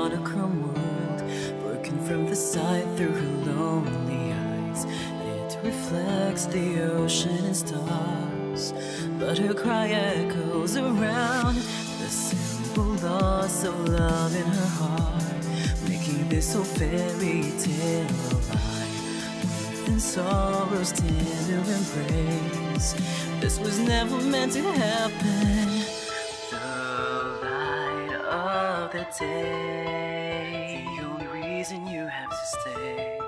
monochrome world, broken from the side through her lonely eyes. It reflects the ocean and stars, but her cry echoes around the simple loss of love in her heart, making this whole fairy tale alive. And sorrow's tender embrace, this was never meant to happen. The light of the day, the only reason you have to stay.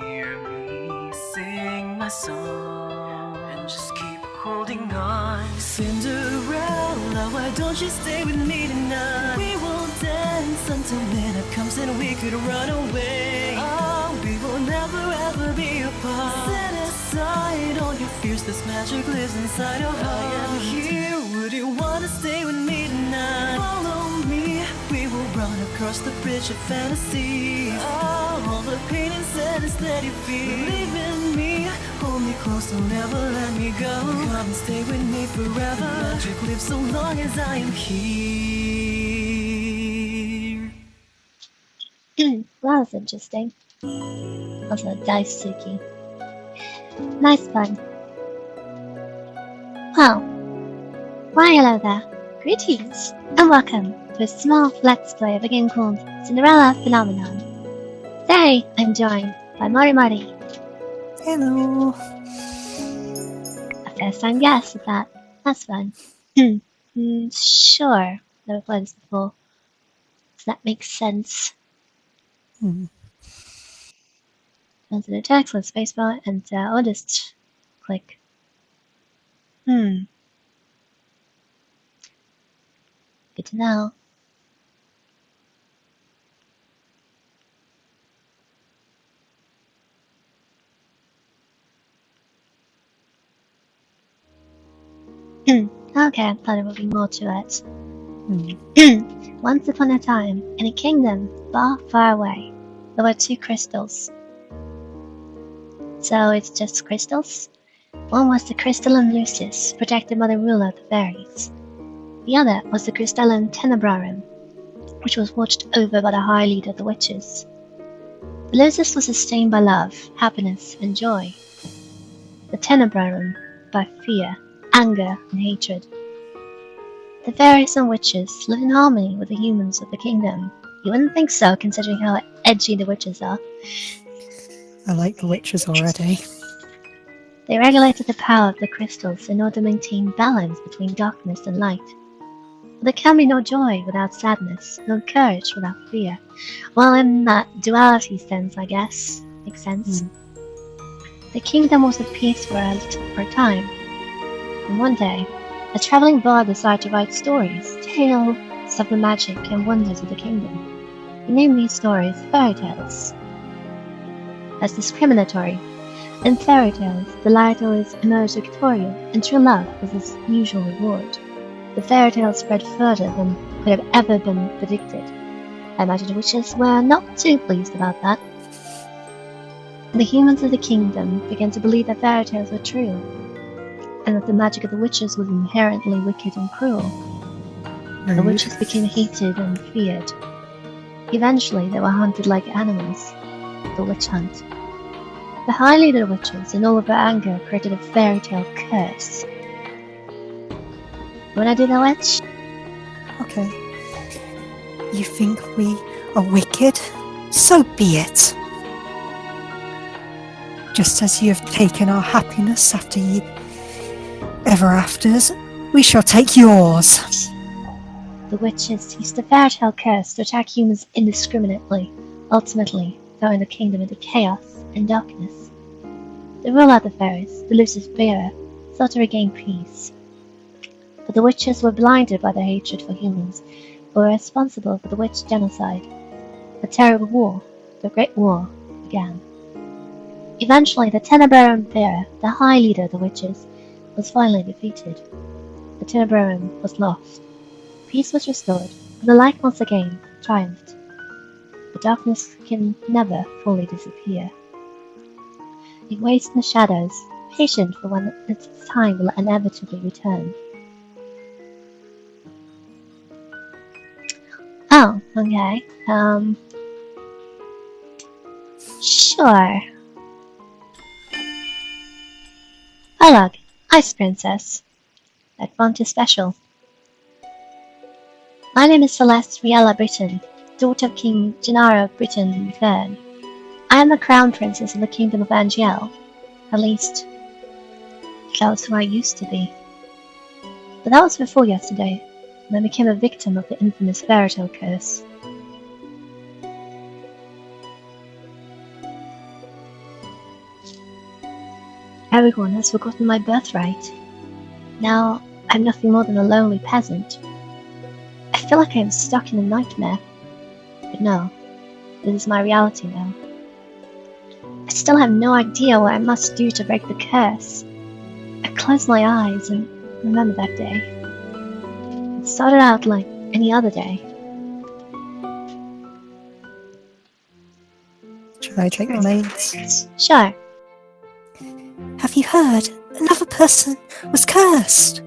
Hear me sing my song and just keep holding on. Cinderella, why don't you stay with me tonight? We will dance until midnight comes and we could run away. Oh, we will never ever be apart. Set aside all your fears, this magic lives inside your heart. I am here, would you wanna stay with me tonight? Follow me, we will run across the bridge of fantasy. Oh, all the pain and sadness that you feel, believe in me, hold me close, don't ever let me go. Come and stay with me forever. Magic lives so long as I am here. Well, that's interesting. Also, Daisuke. Nice fun. Well, why hello there. Greetings, and welcome to a small let's play of a game called Cinderella Phenomenon. Today, I'm joined by Mori Mori. Hello. A first-time guest at that. That's fun. Sure. Never played this before. Does that make sense? Onto the text, let's spacebar, and I'll just click. Good to know. Okay, I thought there would be more to it. Once upon a time, in a kingdom far, far away, there were two crystals. So it's just crystals? One was the crystalline Lucis, protected by the ruler of the fairies. The other was the crystalline Tenebrarum, which was watched over by the high leader of the witches. The Lucis was sustained by love, happiness, and joy. The Tenebrarum by fear, anger, and hatred. The fairies and witches live in harmony with the humans of the kingdom. You wouldn't think so, considering how edgy the witches are. I like the witches already. They regulated the power of the crystals in order to maintain balance between darkness and light. But there can be no joy without sadness, no courage without fear. Well, in that duality sense, I guess. Makes sense. The kingdom was at peace for a time. And one day, a traveling bard decided to write stories, tales of the magic and wonders of the kingdom. He named these stories fairy tales. As discriminatory. In fairy tales, the light always emerged victorious, and true love was his usual reward. The fairy tales spread further than could have ever been predicted. I imagine the witches were not too pleased about that. The humans of the kingdom began to believe that fairy tales were true, and that the magic of the witches was inherently wicked and cruel. The witches became hated and feared. Eventually, they were hunted like animals. The witch hunt. The high leader of witches, in all of her anger, created a fairy tale curse. Wanna do the witch? Okay. You think we are wicked? So be it. Just as you have taken our happiness after ever afters, we shall take yours. The witches used the fairy tale curse to attack humans indiscriminately, ultimately throwing the kingdom into chaos and darkness. The ruler of the fairies, the Lucis bearer, sought to regain peace. But the witches were blinded by their hatred for humans, who were responsible for the witch genocide. A terrible war, the Great War, began. Eventually, the Tenebrarum bearer, the high leader of the witches, was finally defeated. The Tenebrarum was lost. Peace was restored, and the light once again triumphed. But darkness can never fully disappear. It waits in the shadows, patient for when its time will inevitably return. Oh, okay. Sure. Oh look, Ice Princess. That font is special. My name is Celeste Riella Britton, daughter of King Gennaro Britton III. I am the Crown Princess of the Kingdom of Angel. At least, that was who I used to be. But that was before yesterday, when I became a victim of the infamous fairytale curse. Everyone has forgotten my birthright. Now, I'm nothing more than a lonely peasant. I feel like I am stuck in a nightmare. But no, this is my reality now. I still have no idea what I must do to break the curse. I close my eyes and remember that day. It started out like any other day. Shall I take the names? Sure. Have you heard? Another person was cursed.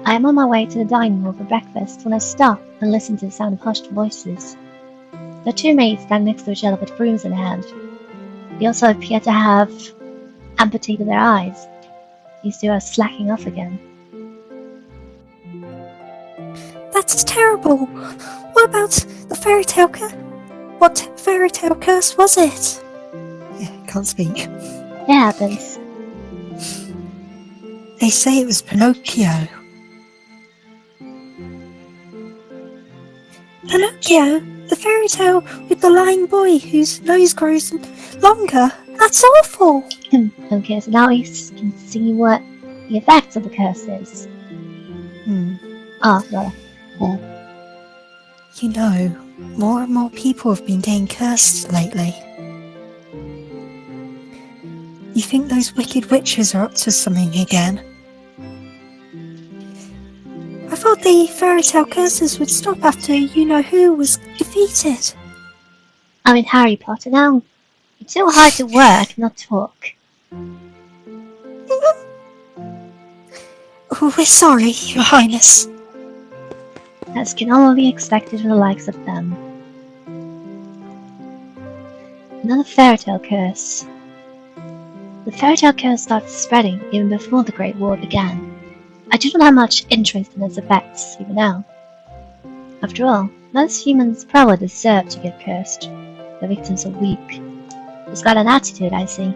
I am on my way to the dining hall for breakfast when I stop and listen to the sound of hushed voices. The two maids stand next to each other with brooms in hand. They also appear to have amputated their eyes. These two are slacking off again. That's terrible. What about the fairy tale curse? What fairy tale curse was it? Yeah, can't speak. It happens. They say it was Pinocchio. Pinocchio? The fairy tale with the lying boy whose nose grows longer? That's awful! Okay, so now we can see what the effects of the curse is. Ah, rather. You know, more and more people have been getting cursed lately. You think those wicked witches are up to something again? I thought the fairy tale curses would stop after you-know-who was defeated. I'm in Harry Potter now. It's so hard to work, not talk. Oh, we're sorry, Your Highness. As can only be expected from the likes of them. Another fairy tale curse. The fairy tale curse started spreading even before the Great War began. I do not have much interest in its effects even now. After all, most humans probably deserve to get cursed. The victims are weak. It's got an attitude, I see.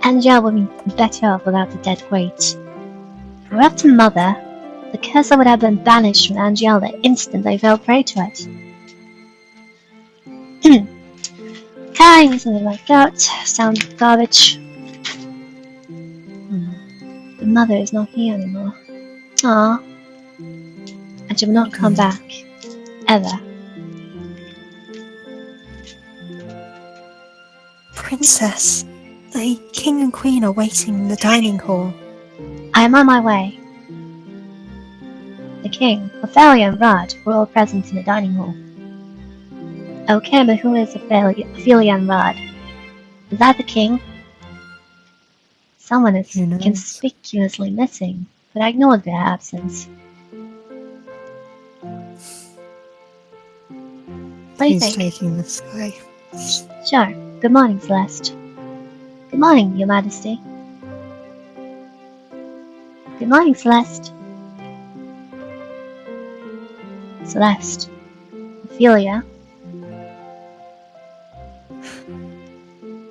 Angel would be better off without the dead weight. If it were up to Mother, the curse would have been banished from Angel the instant they fell prey to it. Kind, something like that. Sounds garbage. The mother is not here anymore. Aww. And she will not come back. Ever. Princess, the king and queen are waiting in the dining hall. I am on my way. The king, Ophelia and Rod were all present in the dining hall. Okay, but who is Ophelia and Rod? Is that the king? Someone is conspicuously missing, but I ignored their absence. What do you He's think? taking this guy. Sure. Good morning, Celeste. Good morning, Your Majesty. Good morning, Celeste. Celeste. Ophelia.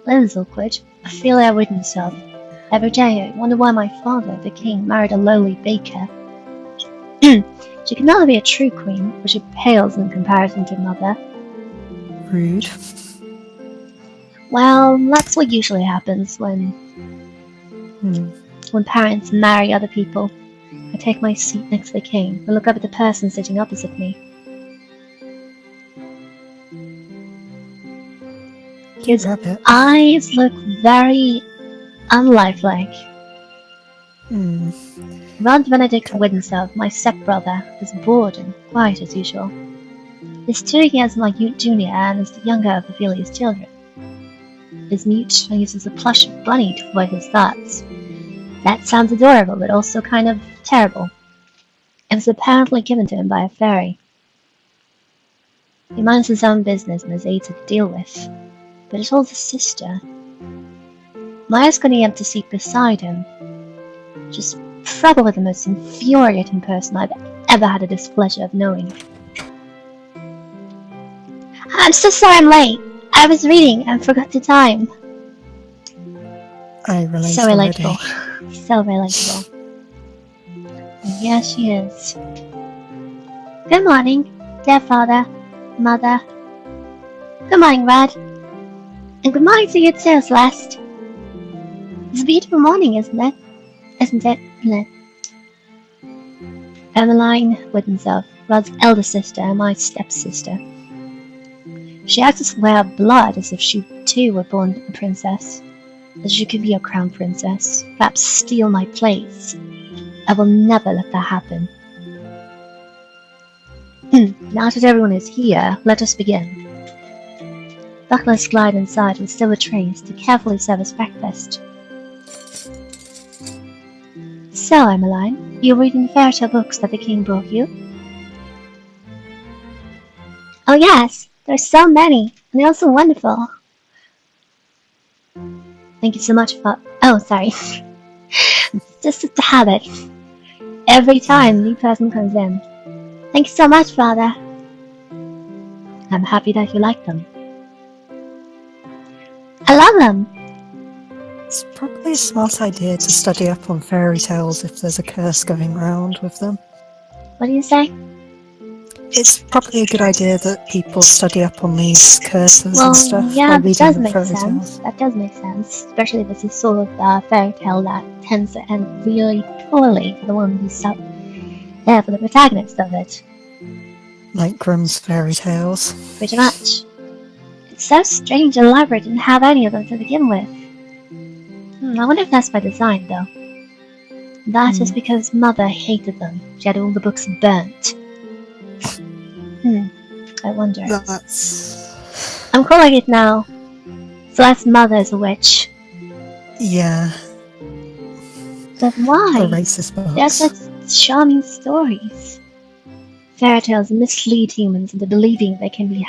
That is awkward. Ophelia wouldn't herself. Every day I wonder why my father, the king, married a lowly baker. She could not be a true queen, for she pales in comparison to Mother. Rude. Well, that's what usually happens when parents marry other people. I take my seat next to the king and look up at the person sitting opposite me. His eyes look very unlifelike. Rod Benedict Widensov, my stepbrother, is bored and quiet as usual. He's 2 years my junior and is the younger of Ophelia's children. He's mute and uses a plush bunny to voice his thoughts. That sounds adorable, but also kind of terrible. It was apparently given to him by a fairy. He minds his own business and is easy to deal with. But his older sister... Maya's going to seat beside him. Just probably the most infuriating person I've ever had the displeasure of knowing. I'm so sorry I'm late. I was reading and forgot the time. I relate So already. relatable. So relatable. And here she is. Good morning, dear father, mother. Good morning, Red. And good morning to you too, Celeste. It's a beautiful morning, isn't it? Isn't it? Emmeline Whitensov, Rod's elder sister and my stepsister. She acts as way of blood as if she too were born a princess. As she could be a crown princess, perhaps steal my place. I will never let that happen. Now that everyone is here, let us begin. Bucklers glide inside with silver trays to carefully serve us breakfast. So, Emmeline, you're reading the fairy tale books that the king brought you? Oh yes, there's so many, and they're all so wonderful. Thank you so much for... Oh, sorry. Just a habit. Every time a new person comes in. Thank you so much, Father. I'm happy that you like them. I love them. It's probably a smart idea to study up on fairy tales if there's a curse going around with them. What do you say? It's probably a good idea that people study up on these curses Well, and stuff yeah, by that reading does the make fairy sense. tales. That does make sense. Especially if it's a sort of fairy tale that tends to end really poorly for the one who's for the protagonist of it. Like Grimm's fairy tales. Pretty much. It's so strange and elaborate didn't have any of them to begin with. I wonder if that's by design, though. That is because Mother hated them. She had all the books burnt. I wonder. That's... I'm calling it now. Celeste's mother is a witch. Yeah. But why? The racist books. They're such charming stories. Fairy tales mislead humans into believing they can be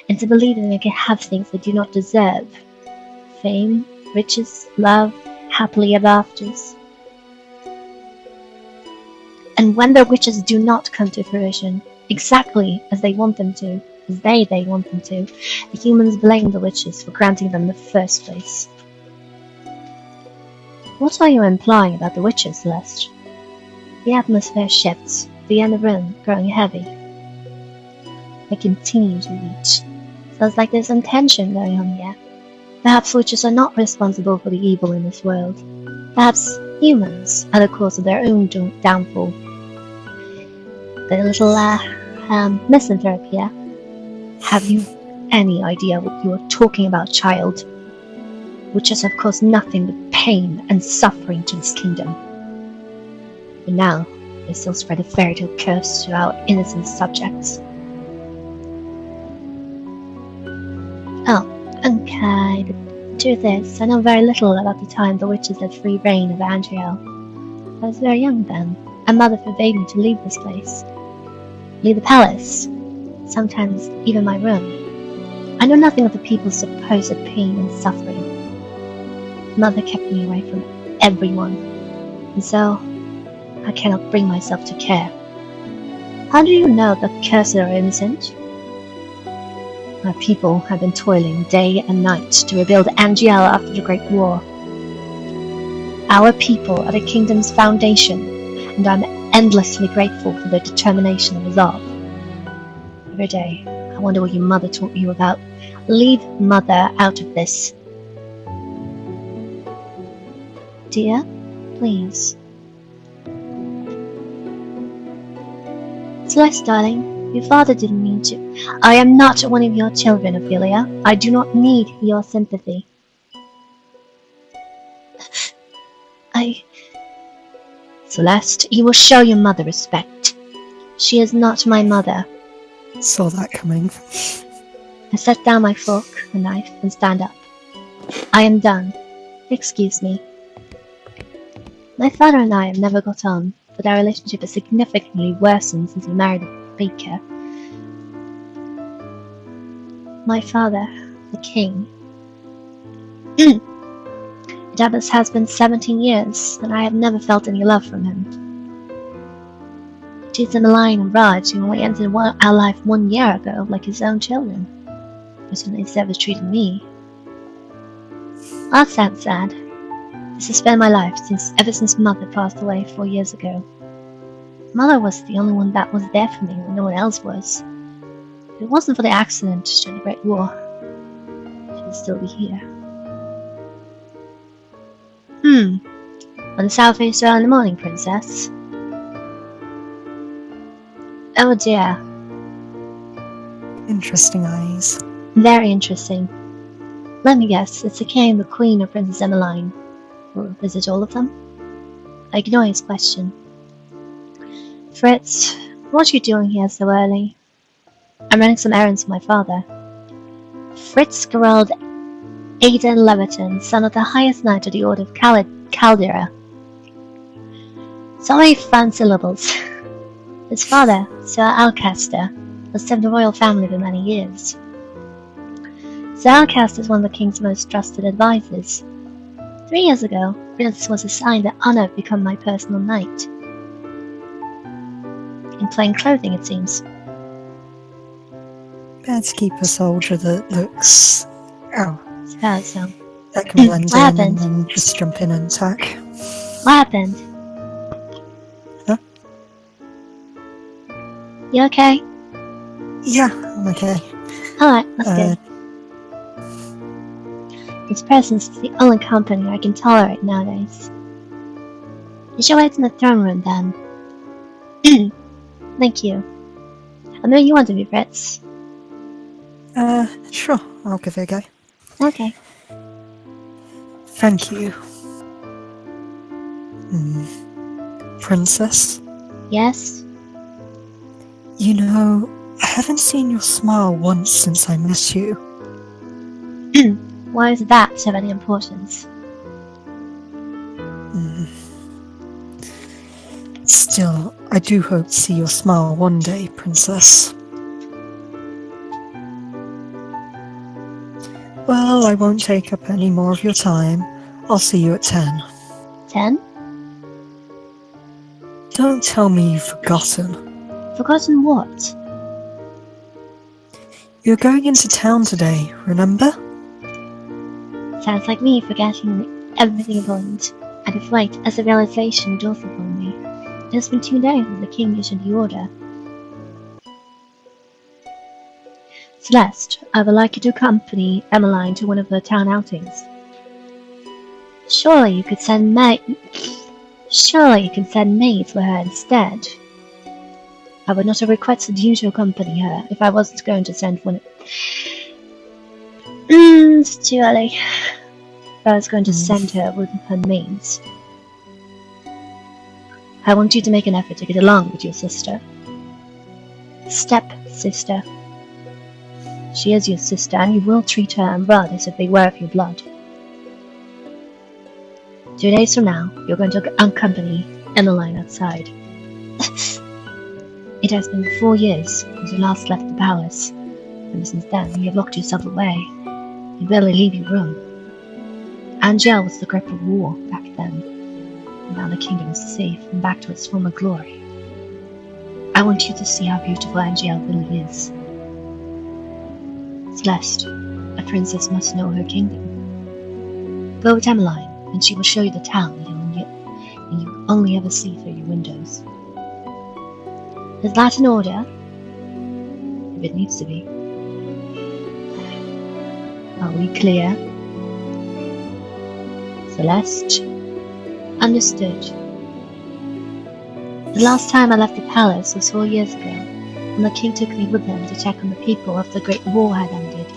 into believing they can have things they do not deserve. Fame, riches, love, happily ever afters. And when their wishes do not come to fruition, exactly as they want them to, as they want them to, the humans blame the witches for granting them in the first place. What are you implying about the witches, Celeste? The atmosphere shifts, the air in the room growing heavy. I continue to reach. Sounds like there's some tension going on here. Perhaps witches are not responsible for the evil in this world. Perhaps humans are the cause of their own downfall. The little misanthrope here. Have you any idea what you are talking about, child? Witches have caused nothing but pain and suffering to this kingdom. And now, they still spread a fairy tale curse to our innocent subjects. Oh, okay. The truth is, I know very little about the time the witches had free reign of Angel. I was very young then, and Mother forbade me to leave this place. Leave the palace. Sometimes even my room. I know nothing of the people's supposed pain and suffering. Mother kept me away from everyone, and so I cannot bring myself to care. How do you know that curses are innocent? Our people have been toiling day and night to rebuild Angel after the Great War. Our people are the kingdom's foundation, and I'm endlessly grateful for their determination and resolve. Every day, I wonder what your mother taught you about. Leave Mother out of this. Dear, please. Celeste, darling, your father didn't mean to. I am not one of your children, Ophelia. I do not need your sympathy. Celeste, you will show your mother respect. She is not my mother. Saw that coming. I set down my fork and knife and stand up. I am done. Excuse me. My father and I have never got on, but our relationship has significantly worsened since we married a baker. My father, the king. It has been 17 years, and I have never felt any love from him. He treats Emmeline and Raj, who only entered our life 1 year ago, like his own children. But he's ever treated me. That's sad. This has been my life ever since Mother passed away 4 years ago. Mother was the only one that was there for me when no one else was. If it wasn't for the accident during the Great War, she would still be here. On the south face early in the morning, Princess. Oh dear. Interesting eyes. Very interesting. Let me guess, it's the king, the queen, or Princess Emmeline. Or is it all of them? I ignore his question. Fritz, what are you doing here so early? I'm running some errands for my father. Fritz Gerald Aidan Leverton, son of the highest knight of the Order of Caldera. So many fun syllables. His father, Sir Alcaster, was served the royal family for many years. Sir Alcaster is one of the king's most trusted advisors. 3 years ago, Fritz was assigned the honor of becoming my personal knight. In plain clothing, it seems. Better to keep a soldier that looks... Suppose so. that can blend in happened? and then just jump in and attack. What happened? Huh? You okay? Yeah, I'm okay. Alright, that's good. His presence is the only company I can tolerate nowadays. You should wait in the throne room then. Thank you. I know you want to be Fritz. Sure, I'll give it a go. Okay. Thank you. Princess? Yes? You know, I haven't seen your smile once since I met you. Why is that of any importance? Still, I do hope to see your smile one day, Princess. Well, I won't take up any more of your time. I'll see you at 10. 10? Don't tell me you've forgotten. Forgotten what? You're going into town today, remember? Sounds like me forgetting everything important. I deflate as the realization dawns upon me. It has been 2 days since the king issued the order. Celeste, I would like you to accompany Emmeline to one of her town outings. Surely you could send maids for her instead. I would not have requested you to accompany her if I wasn't going to send one. It's too early. I was going to send her with her maids. I want you to make an effort to get along with your sister. Step-sister. She is your sister, and you will treat her and Rod as if they were of your blood. 2 days from now, you're going to accompany Emmeline outside. It has been 4 years since you last left the palace, and since then you have locked yourself away. You barely leave your room. Angel was the grip of war back then, and now the kingdom is safe and back to its former glory. I want you to see how beautiful Angel really is. Celeste, a princess must know her kingdom. Go with Emmeline, and she will show you the town that you only ever see through your windows. Is that in order? If it needs to be. Are we clear? Celeste? Understood. The last time I left the palace was 4 years ago, when the king took me with him to check on the people after the Great War had ended.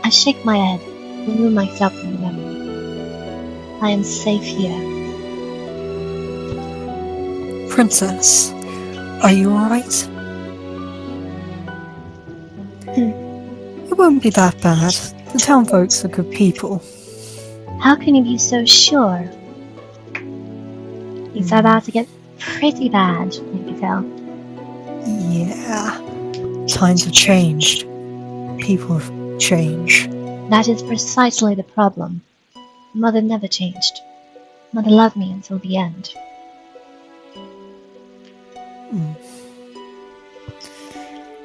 I shake my head, remove myself from the memory. I am safe here. Princess, are you alright? It won't be that bad. The town folks are good people. How can you be so sure? Things are about to get pretty bad, you can tell. Yeah, times have changed. People have change. That is precisely the problem. Mother never changed. Mother loved me until the end.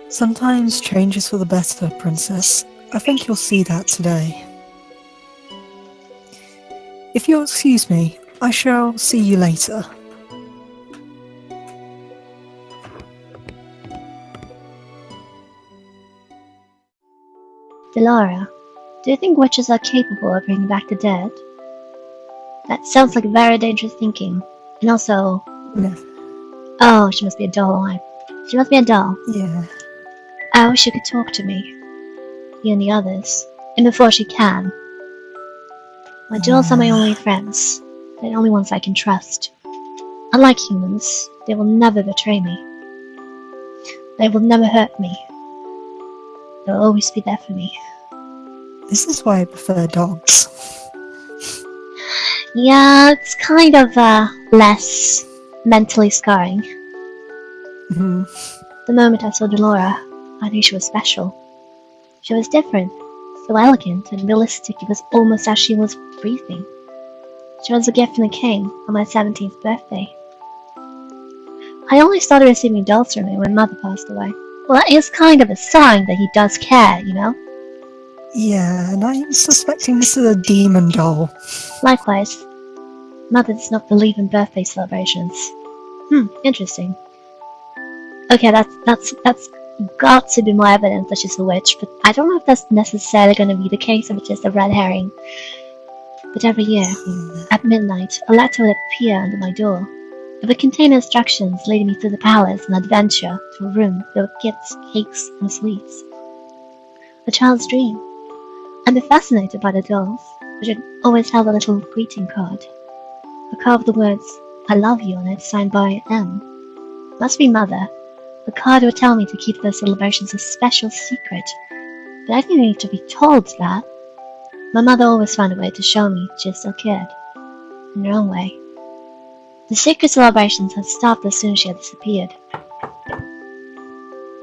Sometimes change is for the better, Princess. I think you'll see that today. If you'll excuse me, I shall see you later. Delora, do you think witches are capable of bringing back the dead? That sounds like very dangerous thinking. And also... No. Oh, she must be a doll. She must be a doll. Yeah. I wish she could talk to me. You and the others. And before she can. My dolls are my only friends. They're the only ones I can trust. Unlike humans, they will never betray me. They will never hurt me. They'll always be there for me. This is why I prefer dogs. Yeah, it's kind of less mentally scarring. The moment I saw Delora, I knew she was special. She was different, so elegant and realistic it was almost as she was breathing. She was a gift from the king on my 17th birthday. I only started receiving dolls from him when Mother passed away. Well, that is kind of a sign that he does care, you know? Yeah, and I'm suspecting this is a demon doll. Likewise, Mother does not believe in birthday celebrations. Interesting. Okay, that's got to be more evidence that she's a witch, but I don't know if that's necessarily going to be the case if it's just a red herring. But every year, at midnight, a letter would appear under my door. It would contain instructions leading me through the palace and adventure to a room filled with gifts, cakes, and sweets. A child's dream. I'd be fascinated by the dolls, which had always held a little greeting card. A card with the words, "I love you" on it, signed by M. Must be Mother. The card would tell me to keep those celebrations a special secret, but I didn't need to be told that. My mother always found a way to show me she still cared, in her own way. The secret celebrations had stopped as soon as she had disappeared.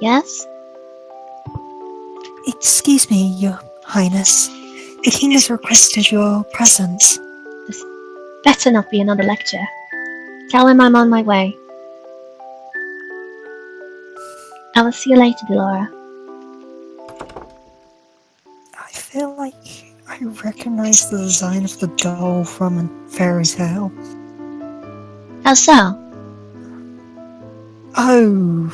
Yes? Excuse me, Your Highness. The king has requested your presence. This better not be another lecture. Tell him I'm on my way. I will see you later, Delora. I feel like I recognize the design of the doll from a fairy tale. How so? Oh,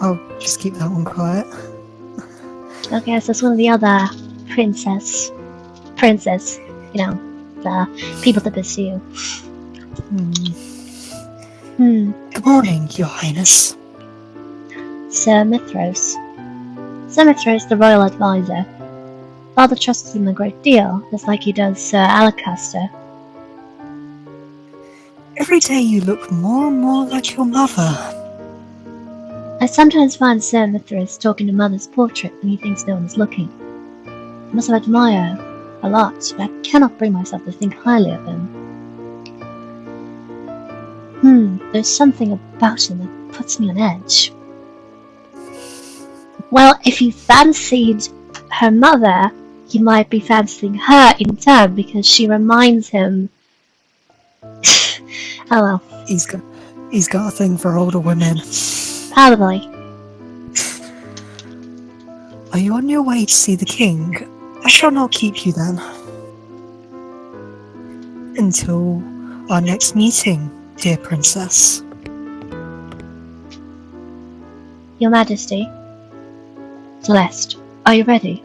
I'll just keep that one quiet. Okay, so it's one of the other princes, you know, the people that pursue. Good morning, Your Highness. Sir Mithros. Sir Mithros, the royal advisor. Father trusts him a great deal, just like he does Sir Alacaster. Every day you look more and more like your mother. I sometimes find Sir Mithras talking to Mother's portrait when he thinks no one is looking. I must have admired her a lot, but I cannot bring myself to think highly of him. There's something about him that puts me on edge. Well, if he fancied her mother, he might be fancying her in turn because she reminds him... Oh well. He's got a thing for older women. Probably. Are you on your way to see the king? I shall not keep you then. Until our next meeting, dear princess. Your Majesty. Celeste, are you ready?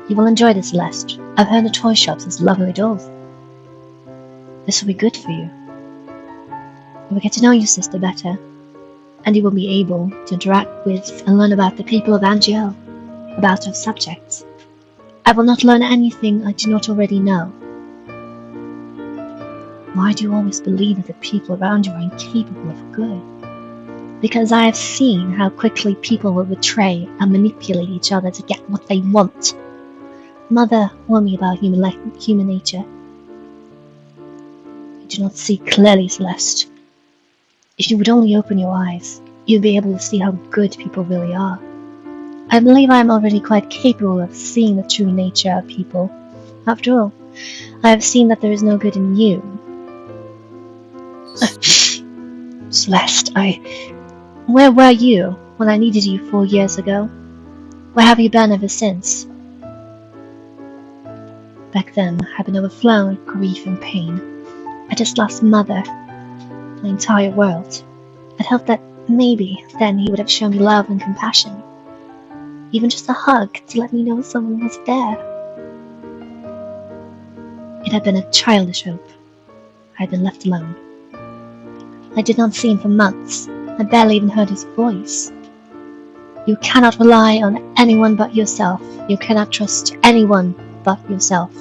You will enjoy this, Celeste. I've heard the toy shops has lovely dolls. This will be good for you. You will get to know your sister better, and you will be able to interact with and learn about the people of Angel, about her subjects. I will not learn anything I do not already know. Why do you always believe that the people around you are incapable of good? Because I have seen how quickly people will betray and manipulate each other to get what they want. Mother warned me about human nature. You do not see clearly, Celeste. If you would only open your eyes, you'd be able to see how good people really are. I believe I am already quite capable of seeing the true nature of people. After all, I have seen that there is no good in you. Celeste, Where were you when I needed you 4 years ago? Where have you been ever since? Back then, I'd been overflown with grief and pain. I just lost Mother, my entire world. I'd hoped that maybe then he would have shown me love and compassion. Even just a hug to let me know someone was there. It had been a childish hope. I had been left alone. I did not see him for months. I barely even heard his voice. You cannot rely on anyone but yourself. You cannot trust anyone but yourself.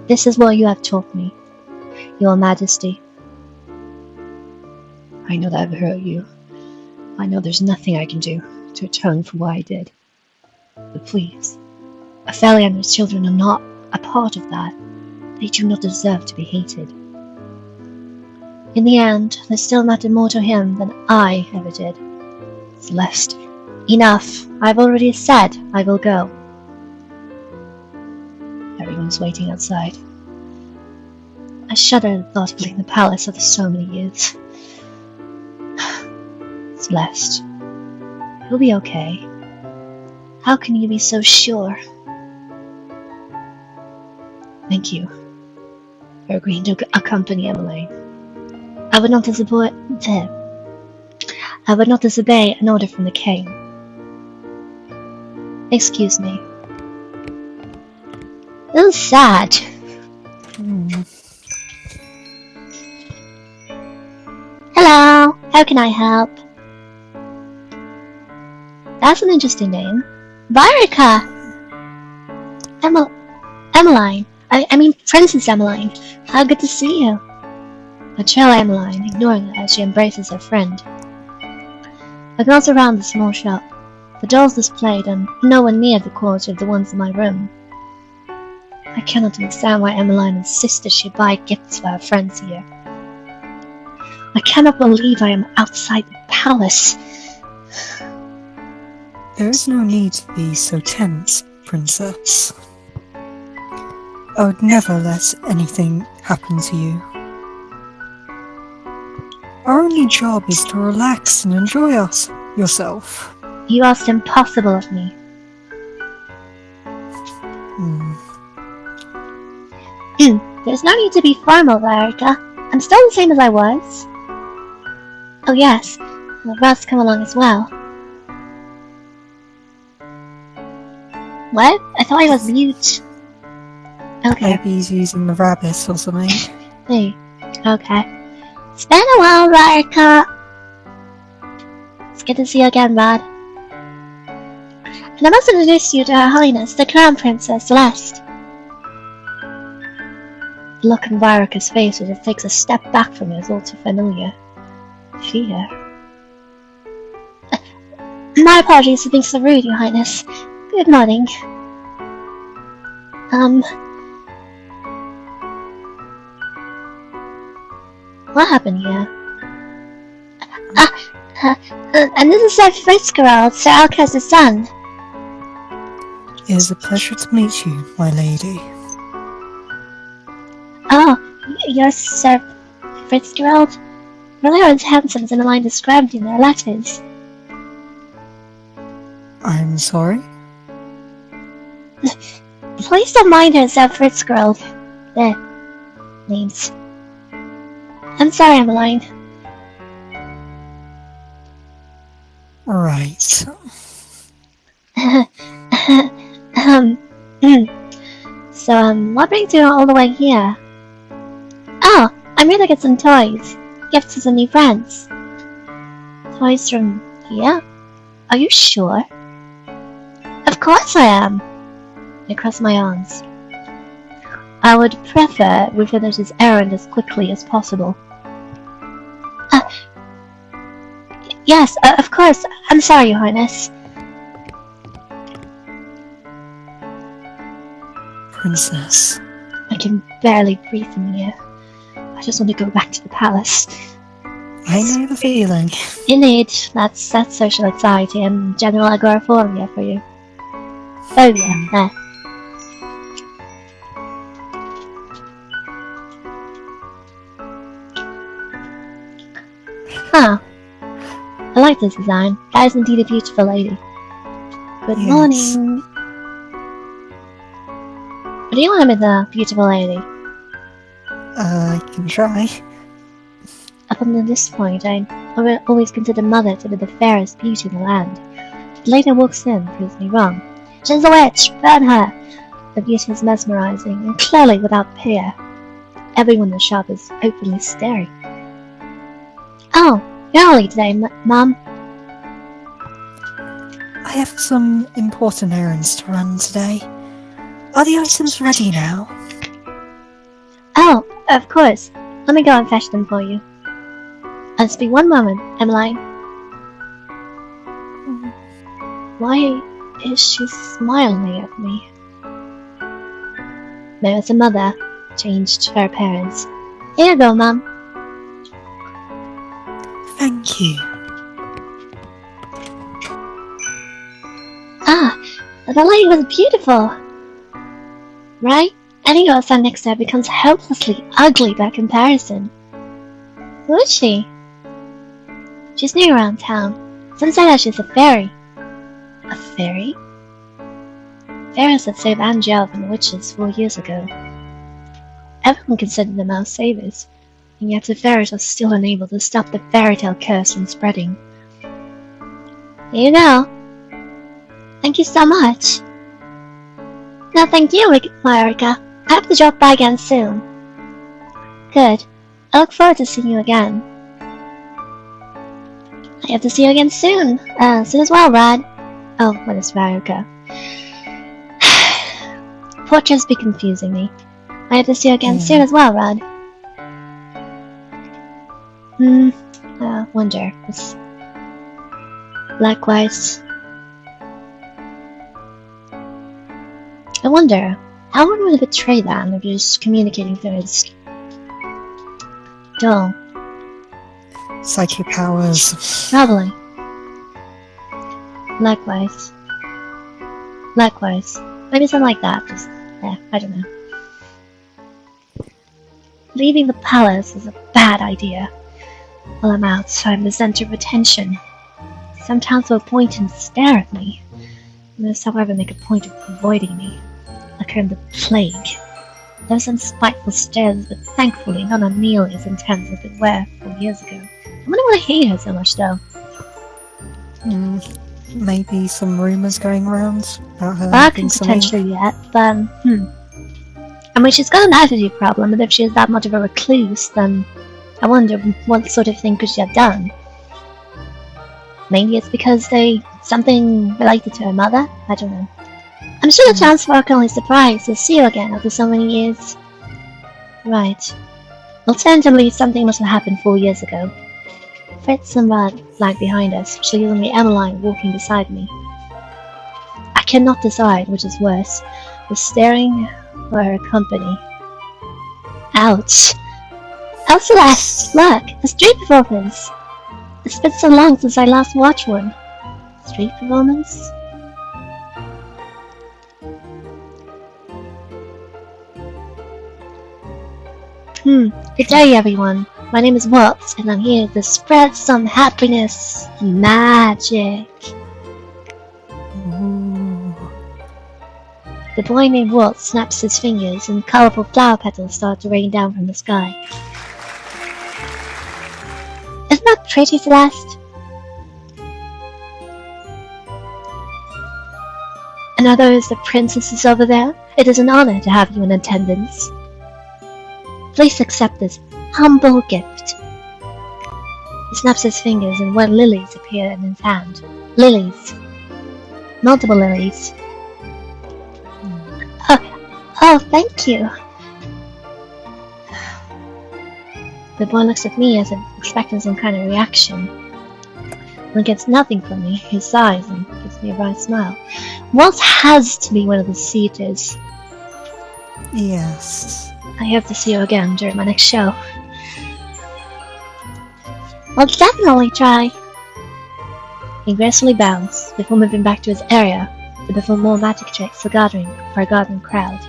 This is what you have taught me, Your Majesty. I know that I've hurt you. I know there's nothing I can do to atone for what I did. But please, Ophelia and her children are not a part of that. They do not deserve to be hated. In the end, they still mattered more to him than I ever did. Celeste, enough. I've already said I will go. Everyone's waiting outside. I shudder at the thought of leaving the palace after so many years. Celeste, you'll be okay. How can you be so sure? Thank you for agreeing to accompany Emmeline. I would not disobey an order from the king. Excuse me. This is sad. Hello, how can I help? That's an interesting name. Virica! Emmeline. I mean Princess Emmeline. How good to see you. I trail Emmeline, ignoring her as she embraces her friend. I glance around the small shop. The dolls displayed and nowhere near the quality of the ones in my room. I cannot understand why Emmeline insisted she buy gifts for her friends here. I cannot believe I am outside the palace. There is no need to be so tense, Princess. I would never let anything happen to you. Our only job is to relax and enjoy yourself. You asked impossible of me. There's no need to be formal, Erica. I'm still the same as I was. Oh yes, the Russ come along as well. What? I thought I was mute. Okay. Maybe he's using the rabbit or something. Hey. Okay. It's been a while, Erica. It's good to see you again, Rod. And I must introduce you to Her Highness, the Crown Princess Celeste. The look on Virica's face as it takes a step back from it is all too familiar. Fear. My apologies for being so rude, Your Highness. Good morning. What happened here? And this is Sir Fitzgerald, Sir Alcazar's son. It is a pleasure to meet you, my lady. Oh, you're Sir Fitzgerald? Really aren't handsome as Emmeline described in their letters. I'm sorry? Please don't mind her, Sir Fitzgerald. Their names. I'm sorry, Emmeline. Right. So, what brings you all the way here? Oh, I'm here to get some toys. Gifts for some new friends. Toys from here? Are you sure? Of course I am. I cross my arms. I would prefer we finish this errand as quickly as possible. Yes, of course. I'm sorry, Your Highness. Princess. I can barely breathe in here. I just want to go back to the palace. I know the feeling. Indeed, that's social anxiety and general agoraphobia for you. phobia. There. Huh. I like this design. That is indeed a beautiful lady. Good Yes. morning. What do you want with a beautiful lady? I can try. Up until this point, I always considered Mother to be the fairest beauty in the land. But later walks in proves me wrong. She's a witch! Burn her! The beauty is mesmerizing, and clearly without peer. Everyone in the shop is openly staring. Oh, you're early today, Mum. I have some important errands to run today. Are the items ready now? Oh, of course. Let me go and fetch them for you. Just be one moment, Emmeline. Why is she smiling at me? Maybe it's a mother changed her appearance. Here you go, Mum. Thank you. Ah, the lady was beautiful. Right? Any girl stand next to her becomes hopelessly ugly by comparison. Who is she? She's new around town. Some say that she's a fairy. A fairy? Fairies that saved Angel from the witches 4 years ago. Everyone considered them our saviors, and yet the fairies are still unable to stop the fairy tale curse from spreading. Here you go. Thank you so much. No, thank you, Marika. I hope to drop by again soon. Good. I look forward to seeing you again. I hope to see you again soon. Soon as well, Rad. Oh, what is Marika? Portraits be confusing me. I hope to see you again soon as well, Rad. Wonder. Likewise. I wonder, how would we betray that if you're just communicating through his doll? Psychic powers. Probably. Likewise. Maybe something like that. Just, I don't know. Leaving the palace is a bad idea. While I'm out, I'm the center of attention. Some townsfolk point and stare at me. Most, however, make a point of avoiding me. Like I'm the plague. Those spiteful stares, but thankfully not on nearly as intense as they were 4 years ago. I wonder why I hate her so much, though. Maybe some rumours going around about her. Well, I can potentially yet, but I mean, she's got an attitude problem, and if she's that much of a recluse, then I wonder what sort of thing could she have done. Maybe it's because something related to her mother? I don't know. I'm sure the townsfolk are only surprised to see you again after so many years. Right. Alternatively, something must have happened 4 years ago. Fritz and Rad lag behind us, leaving only Emmeline walking beside me. I cannot decide which is worse, the staring or her company. Ouch. Oh, Celeste, look, a street performance. It's been so long since I last watched one. Street performance? Good day, everyone. My name is Walt, and I'm here to spread some happiness and magic. Ooh. The boy named Walt snaps his fingers, and colorful flower petals start to rain down from the sky. Isn't that pretty, Celeste? And are those the princesses over there? It is an honor to have you in attendance. Please accept this humble gift. He snaps his fingers and white lilies appear in his hand. Lilies. Multiple lilies. Oh, thank you. The boy looks at me as if expecting some kind of reaction. When he gets nothing from me, he sighs and gives me a bright smile. Walt has to be one of the suitors. Yes. I hope to see you again during my next show. I'll definitely try. He gracefully bows before moving back to his area, to perform more magic tricks for a gathering crowd.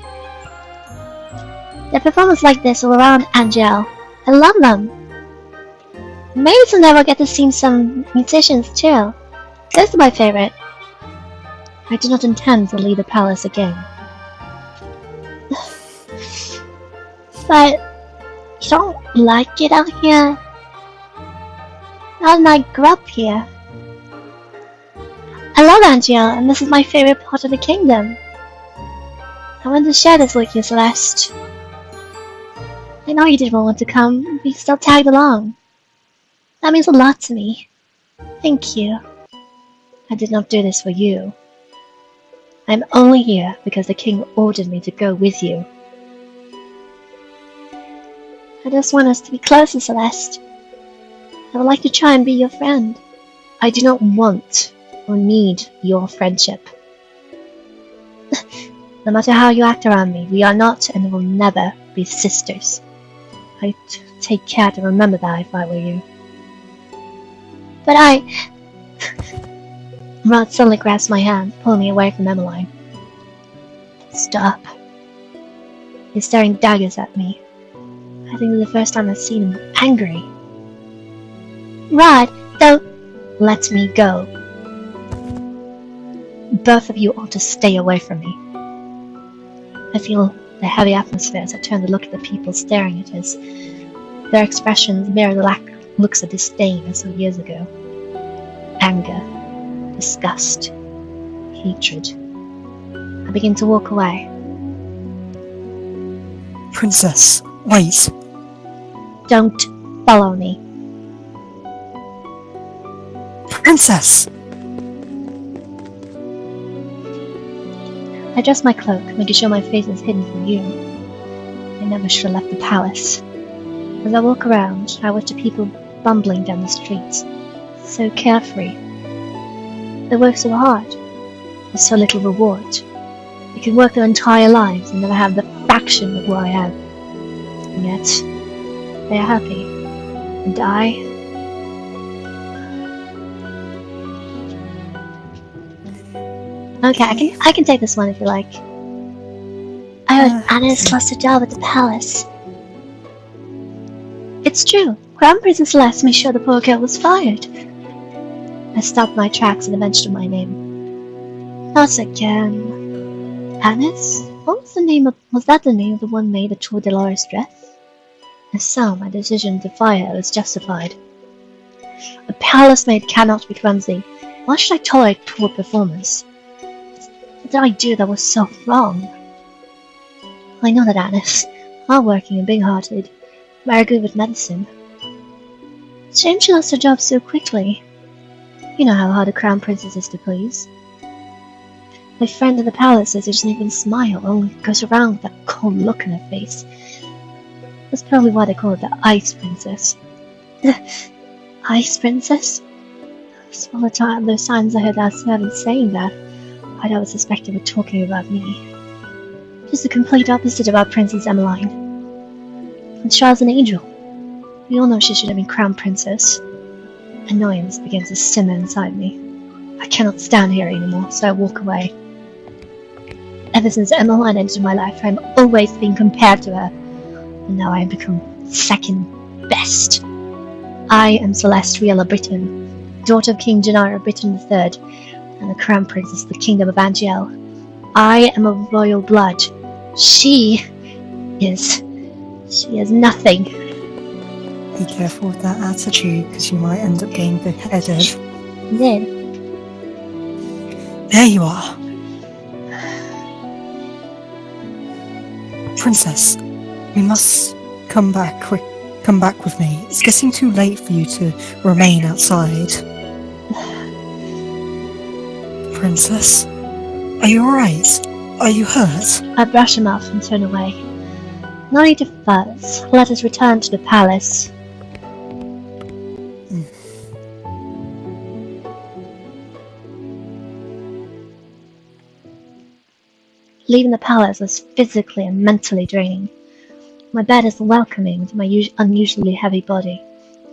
There are performances like this all around Angel. I love them. Maybe someday we'll get to see some musicians too. Those are my favorite. I do not intend to leave the palace again. But you don't like it out here? How did I grow up here? I love Angel, and this is my favorite part of the kingdom. I want to share this with you, Celeste. I know you didn't want to come, but you still tagged along. That means a lot to me. Thank you. I did not do this for you. I'm only here because the king ordered me to go with you. I just want us to be closer, Celeste. I would like to try and be your friend. I do not want or need your friendship. No matter how you act around me, we are not and will never be sisters. I'd take care to remember that if I were you. But Rod suddenly grasps my hand, pulling me away from Emmeline. Stop. He's staring daggers at me. I think it's the first time I've seen him angry. Rod, don't let me go. Both of you ought to stay away from me. I feel the heavy atmosphere as I turn to look at the people staring at us. Their expressions mirror the looks of disdain I saw years ago. Anger, disgust, hatred. I begin to walk away. Princess, wait. Don't follow me. Princess! I dress my cloak, making sure my face is hidden from you. I never should have left the palace. As I walk around, I watch the people bumbling down the streets, so carefree. They work so hard, with so little reward. They could work their entire lives and never have the fraction of what I have. And yet, they are happy. And I... Okay, I can take this one if you like. I heard Anna's lost her job at the palace. It's true. Crown Princess Celeste made sure the poor girl was fired. I stopped my tracks and mentioned my name. Not again. Anna's? What was the name of... Was that the name of the one maid that tore Dolores' dress? If so, my decision to fire her was justified. A palace maid cannot be clumsy. Why should I tolerate poor performance? What did I do that was so wrong? I know that Anna's hardworking and big-hearted, very good with medicine. Shame she lost her job so quickly. You know how hard a crown princess is to please. My friend in the palace says she doesn't even smile, only goes around with that cold look on her face. That's probably why they call it the Ice Princess. The Ice Princess? All the time, those times I heard our servants saying that, I'd always suspect they were talking about me. Just the complete opposite of our Princess Emmeline. And Charles an angel. We all know she should have been crown princess. Annoyance begins to simmer inside me. I cannot stand here anymore, so I walk away. Ever since Emmeline entered my life, I'm always being compared to her. And now I have become second best. I am Celeste Riella Britton, daughter of King Gennaro Britton III, and the crown princess of the kingdom of Angel. I am of royal blood. She is nothing. Be careful with that attitude, because you might end up getting beheaded. Then, There you are. Princess, we must come back with me. It's getting too late for you to remain outside. Princess, are you alright? Are you hurt? I brush him off and turn away. No need to fuss. Let us return to the palace. Leaving the palace was physically and mentally draining. My bed is welcoming to my unusually heavy body.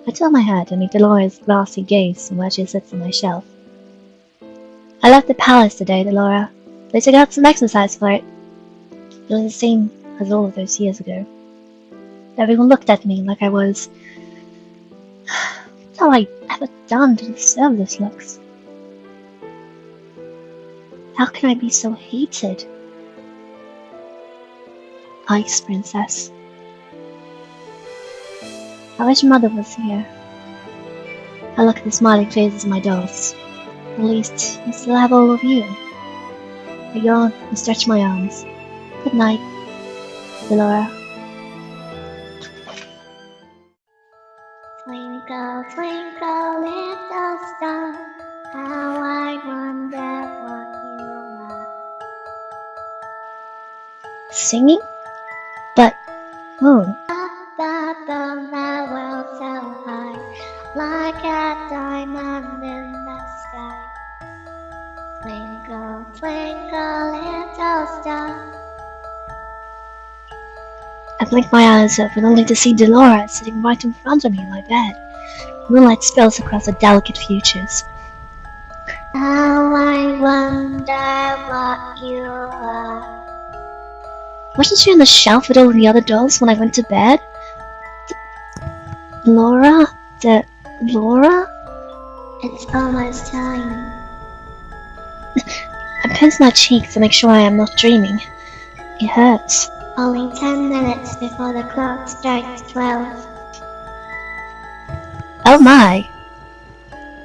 I tilt my head and meet Dolores' glassy gaze from where she sits on my shelf. I left the palace today, Delora. least I got some exercise for it. It was the same as all of those years ago. Everyone looked at me like I was... What have I ever done to deserve this looks? How can I be so hated? Ice Princess. I wish Mother was here. I look at the smiling faces of my dolls. At least I still have all of you. I yawn and stretch my arms. Good night, Delora. Twinkle, twinkle, little star, how I wonder what you are. Singing? But who? Up above the world so high, like a diamond in the sky. Twinkle, twinkle, little star. I blink my eyes open only to see Delora sitting right in front of me in my bed. Moonlight spills across her delicate features. How I wonder what you are. Wasn't she on the shelf with all the other dolls when I went to bed? Laura? Laura? It's almost time. I pinch my cheek to make sure I am not dreaming. It hurts. Only 10 minutes before the clock strikes 12. Oh my!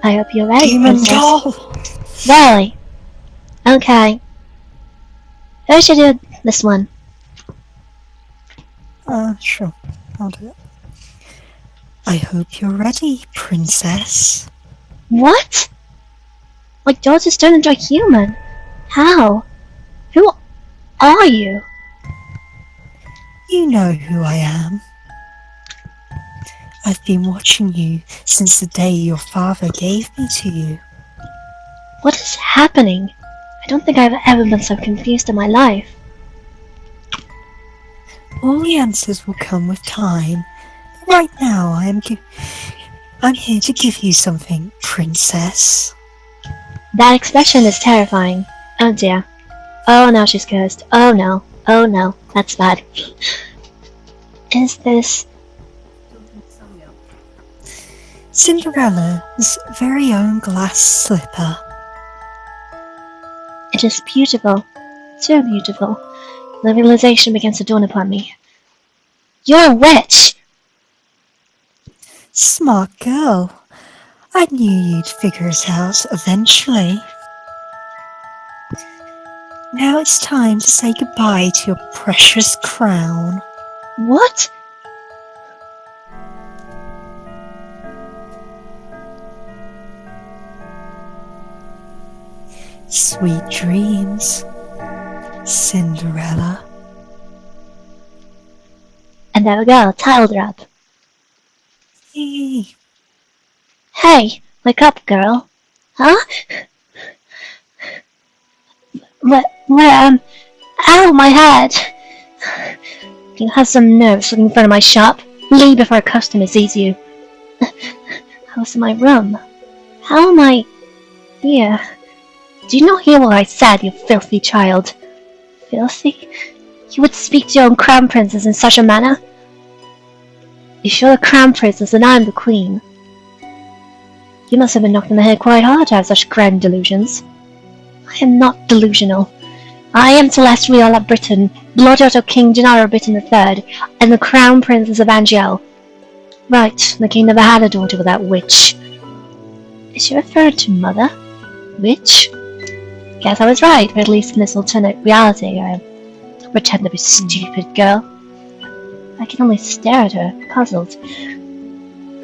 I hope you're ready, Demon Princess. doll! Really? Okay. Who should do this one? Sure. I'll do it. I hope you're ready, Princess. What? My dolls just turned into a human. How? Who are you? You know who I am. I've been watching you since the day your father gave me to you. What is happening? I don't think I've ever been so confused in my life. All the answers will come with time. Right now, I'm here to give you something, Princess. That expression is terrifying. Oh dear. Oh no, she's cursed. Oh no. Oh no, that's bad. Is this... Cinderella's very own glass slipper. It is beautiful. So beautiful. The realization begins to dawn upon me. You're a witch! Smart girl. I knew you'd figure it out eventually. Now it's time to say goodbye to your precious crown. What? Sweet dreams, Cinderella. And there we go, tiled her up. Hey, Hey, wake up, girl. Huh? Ow, my head! You have some nerve sitting in front of my shop. Leave before a customer sees you. How's my room? How am I here? Do you not hear what I said, you filthy child? Filthy? You would speak to your own crown princess in such a manner? If you're the crown princess, then I'm the queen. You must have been knocked in the head quite hard to have such grand delusions. I am not delusional. I am Celestial of Britain, blood out of King Gennaro Britain III, and the crown princess of Angel. Right, the king never had a daughter with that witch. Is she referred to Mother? Witch? Guess I was right, or at least in this alternate reality. I pretend to be stupid girl. I can only stare at her, puzzled.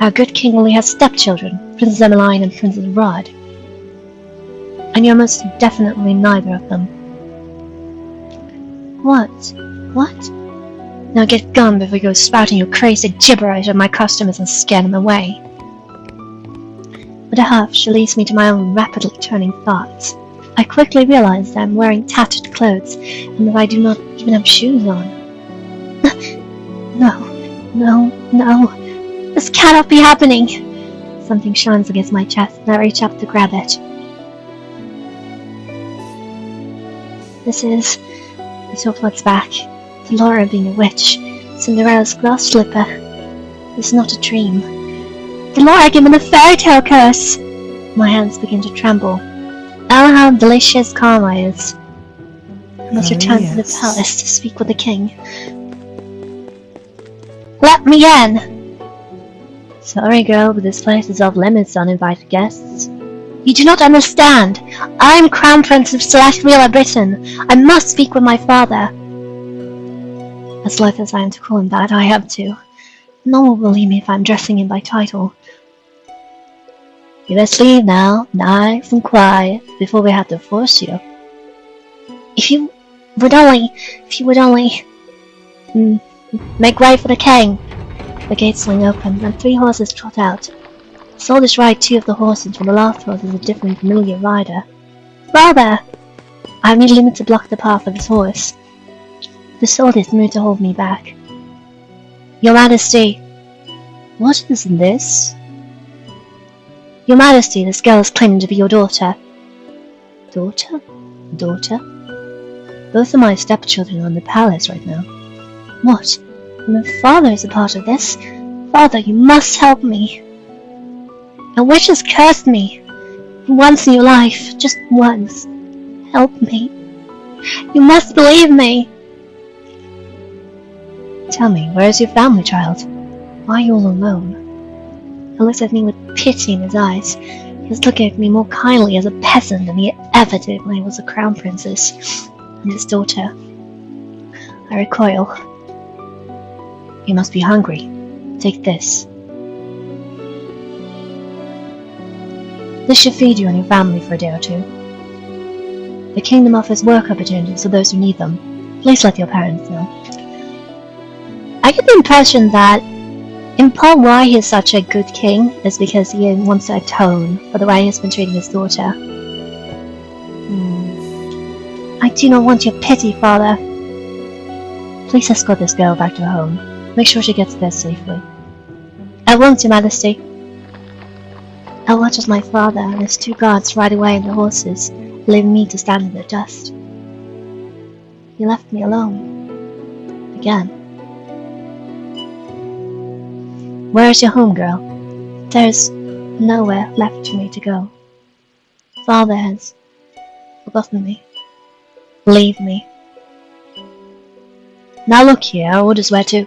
Our good king only has stepchildren, Princess Emmeline and Princess Rod. And you're most definitely neither of them. What? What? Now get gone before you go spouting your crazy gibberish at my customers and scare them away. With a huff, she leads me to my own rapidly turning thoughts. I quickly realize that I'm wearing tattered clothes, and that I do not even have shoes on. No. This cannot be happening! Something shines against my chest, and I reach up to grab it. He reflects back. Laura being a witch. Cinderella's glass slipper. This is not a dream. Laura given a fairy tale curse! My hands begin to tremble. Oh, how delicious karma is. I must return to the palace to speak with the king. Let me in! Sorry, girl, but this place is off limits to uninvited guests. You do not understand. I am Crown Prince of Celestial Britain. I must speak with my father. As loath as I am to call him that, I have to. No one will believe me if I'm addressing him by title. You best leave now, nice and quiet, before we have to force you. If you would only make way for the king. The gates swing open, and 3 horses trot out. The soldiers ride 2 of the horses, while the last horse is a different familiar rider. Father! I immediately meant to block the path of his horse. The soldiers move to hold me back. Your Majesty! What is this? Your Majesty, this girl is claiming to be your daughter. Daughter? Daughter? Both of my stepchildren are in the palace right now. What? My father is a part of this. Father, you must help me. A witch has cursed me. Once in your life, just once. Help me. You must believe me. Tell me, where is your family, child? Why are you all alone? He looks at me with pity in his eyes. He was looking at me more kindly as a peasant than he ever did when he was a crown princess and his daughter. I recoil. You must be hungry. Take this. This should feed you and your family for a day or 2. The kingdom offers work opportunities for those who need them. Please let your parents know. I get the impression that, in part, why he is such a good king is because he wants to atone for the way he has been treating his daughter. I do not want your pity, father. Please escort this girl back to her home. Make sure she gets there safely. I won't, Your Majesty. I watch as my father and his 2 guards ride away in the horses, leaving me to stand in the dust. He left me alone. Again. Where is your home, girl? There is nowhere left for me to go. Father has forgotten me. Leave me. Now look here, our orders were to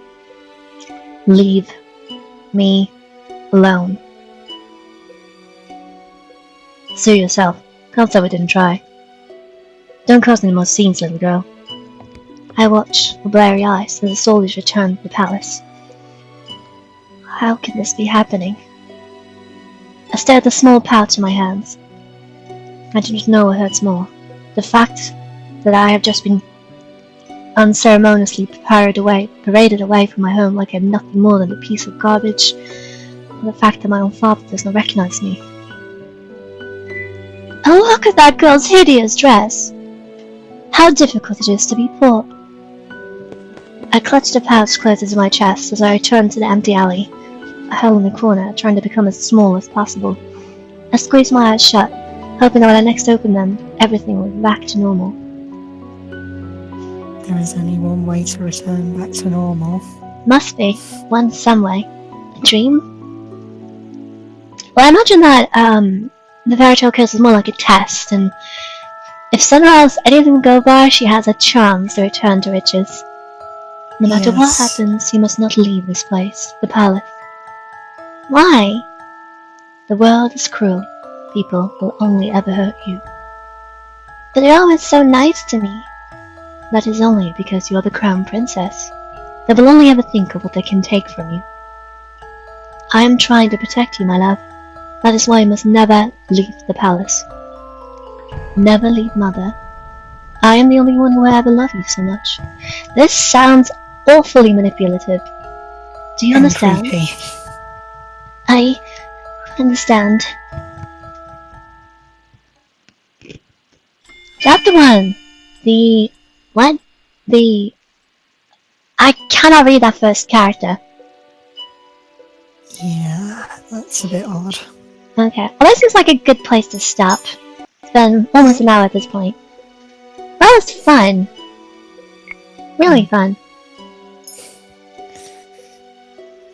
leave me alone. Sue yourself. Can't say we didn't try. Don't cause any more scenes, little girl. I watch with blurry eyes as the soldiers return to the palace. How can this be happening? I stare at the small pouch in my hands. I do not know what hurts more. The fact that I have just been unceremoniously paraded away from my home like I am nothing more than a piece of garbage, or the fact that my own father does not recognize me. Oh, look at that girl's hideous dress! How difficult it is to be poor. I clutch the pouch closer to my chest as I return to the empty alley, a hole in the corner, trying to become as small as possible. I squeeze my eyes shut, hoping that when I next open them, everything will be back to normal. There is only one way to return back to normal. Must be. One some way. A dream? Well, I imagine that, the fairy tale curse is more like a test, and if Cinderella's anything to go by, she has a chance to return to riches. No matter what happens, you must not leave this place, the palace. Why? The world is cruel. People will only ever hurt you. But they're always so nice to me. That is only because you are the crown princess. They will only ever think of what they can take from you. I am trying to protect you, my love. That is why you must never leave the palace. Never leave Mother. I am the only one who will ever love you so much. This sounds awfully manipulative. Do you understand? Creepy. I understand. Chapter 1. I cannot read that first character. Yeah, that's a bit odd. Okay, well this seems like a good place to stop. It's been almost an hour at this point. That was fun. Really fun.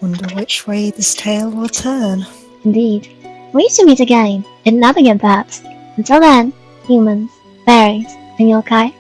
Wonder which way this tale will turn. Indeed. We should meet again in another game perhaps. Until then, humans, fairies, and yokai.